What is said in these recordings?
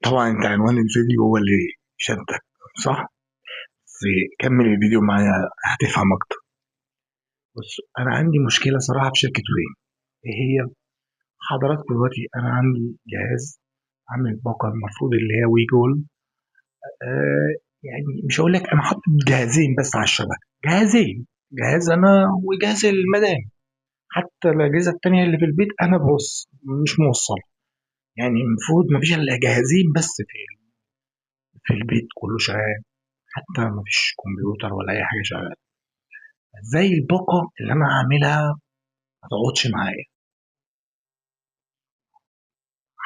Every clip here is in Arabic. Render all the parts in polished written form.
طبعا انت عنوان الفيديو هو اللي شدك، صح؟ بس كمل الفيديو معايا هتفهم اكتر. بص، انا عندي مشكله صراحه في شركه وين. ايه هي؟ حضراتكم دلوقتي انا عندي جهاز عامل باقه، المفروض اللي هي وي جول. يعني مش هقول لك انا حاطط جهازين بس على الشبكه، جهازين، جهاز انا وجهاز المدام. حتى الاجهزه التانيه اللي في البيت انا بص مش موصل. يعني المفروض مفيش الا جهازين بس في البيت كله شغال. حتى مفيش كمبيوتر ولا اي حاجه شغاله. ازاي الباقه اللي انا هعملها ما تقعدش معايا؟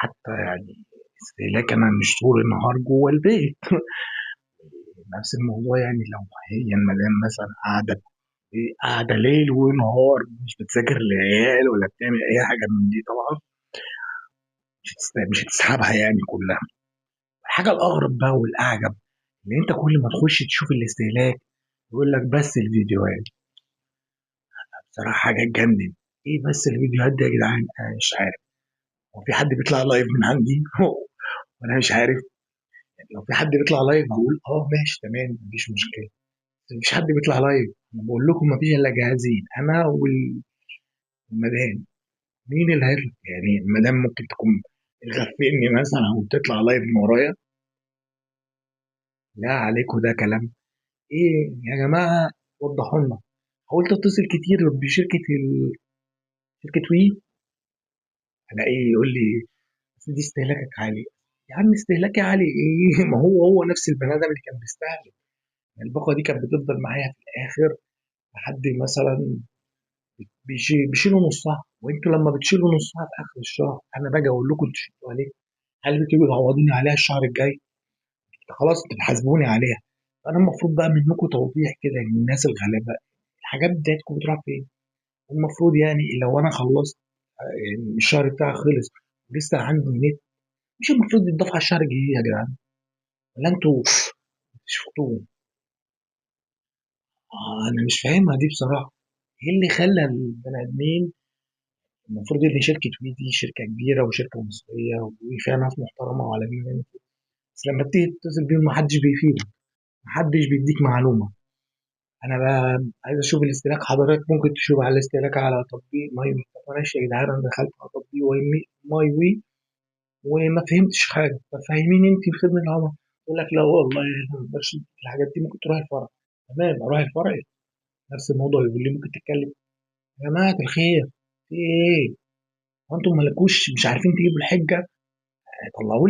حتى يعني استهلاك انا مش طول النهار جوه البيت. نفس الموضوع، يعني لو هي المدام مثلا قاعده ليل ونهار مش بتذاكر للعيال ولا بتعمل اي حاجه من دي، طبعا مش هتسحبها يعني كلها. الحاجه الاغرب بقى والاعجب ان انت كل ما تخش تشوف الاستهلاك يقول لك بس الفيديوهات. بصراحه حاجه تجنن. ايه بس الفيديوهات دي يا جدعان؟ انا مش عارف. هو في حد بيطلع لايف من عندي؟ وانا مش عارف. يعني لو في حد بيطلع لايف بقول اه ماشي تمام مفيش مشكله. بس مفيش حد بيطلع لايف. انا بقول لكم مفيش الا جهازين، انا والمدام. مين اللي هيطلع؟ يعني المدام ممكن تكون غفلني مثلا او تطلع لايف من ورايا. لا عليكم ده كلام. ايه يا جماعه؟ وضحوا لنا. حاولت اتصل كتير بشركه شركه وي. الاقيه يقول لي بس دي استهلاكك عالي. يا عم استهلاكي عالي ايه؟ ما هو نفس البني ادم اللي كان بيستهلك. الباقه دي كانت بتفضل معايا في الاخر لحد مثلا بيشيلوا نصها، وانتوا لما بتشيلوا نصها في اخر الشهر انا باجي اقول لكم انتوا شلتوا عليه. هل بتيجوا تعوضوني عليها الشهر الجاي؟ خلاص انتوا بتحاسبوني عليها. فانا المفروض بقى منكم توضيح كده للناس الغلابه، الحاجات بتاعتكم بتروح فين؟ المفروض يعني لو انا خلصت، يعني الشهر بتاعي خلص ولسه عندي نت، مش المفروض يتضاف على الشهر الجديد يا جدعان؟ ولا انتوا شفتوه؟ انا مش فاهمها دي بصراحه. ايه اللي خلى البني ادمين؟ المفروض ان شركه وي دي شركه كبيره وشركه مصريه وفيها ناس محترمه وعالمين، بس لما بتيجي تتصل بيهم محدش بيفيدك، محدش بيديك معلومه. انا بقى عايز اشوف الاستهلاك. حضرتك ممكن تشوف على الاستهلاك على تطبيق ماي وي. طب ماشي يا جدعان، انا دخلت على تطبيق ماي وي وما فهمتش حاجه. ففهميني انت في خدمه العملاء. يقول لك لا والله احنا ما نقدرش نديك الحاجات دي، ممكن تروح الفرع. تمام اروح الفرع. نفس الموضوع يقول لي ممكن تتكلم. يا جماعه الخير، في ايه؟ وانتم مالكوش مش عارفين تجيبوا الحجه؟ طلعوا